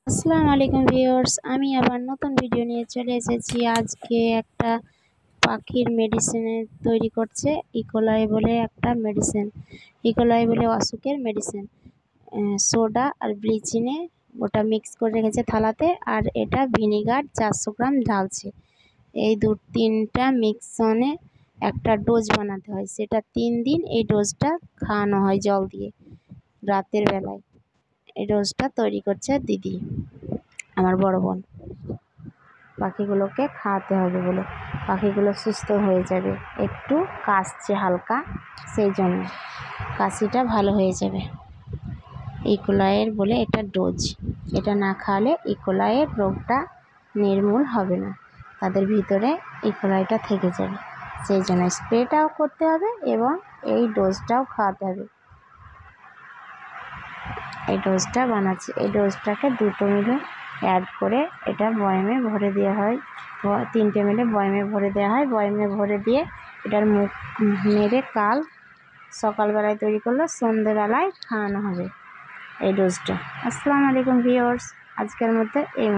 আসসালামু আলাইকুম ভিউয়ার্স, আমি আবার নতুন ভিডিও নিয়ে চলে এসেছি। আজকে একটা পাখির মেডিসিনের তৈরি করছে ইকোলাই বলে একটা মেডিসিন। ইকোলাই বলে অসুখের মেডিসিন। সোডা আর ব্লিচিনে ওটা মিক্স করে রেখেছে থালাতে, আর এটা ভিনিগার 400 গ্রাম ঢালছে। এই তিনটা মিক্সনে একটা ডোজ বানাতে হয়, সেটা 3 দিন এই ডোজটা খাওয়ানো হয় জল দিয়ে রাতের বেলায়। এই ডোজটা তৈরি করছে দিদি, আমার বড় বোন। পাখিগুলোকে খাওয়াতে হবে বলে, পাখিগুলো সুস্থ হয়ে যাবে। একটু কাশছে হালকা, সেই জন্য কাশিটা ভালো হয়ে যাবে। ইকোলাইয়ের বলে এটা ডোজ, এটা না খাওয়ালে ইকোলাইয়ের রোগটা নির্মূল হবে না, তাদের ভিতরে ইকোলাইটা থেকে যাবে। সেই জন্য স্প্রেটাও করতে হবে এবং এই ডোজটাও খাওয়াতে হবে। এই ডোজটা বানাচ্ছি, এই ডোজটাকে 2টো মিলে অ্যাড করে এটা বয়ামে ভরে দেওয়া হয়। 3টে মিলে বয়ামে ভরে দেওয়া হয়। বয়ামে ভরে দিয়ে এটার মুখ মেরে কাল সকালবেলায় তৈরি করলে সন্ধ্যেবেলায় খাওয়ানো হবে এই ডোজটা। আসসালামু আলাইকুম ভিউয়ার্স, আজকের মধ্যে এই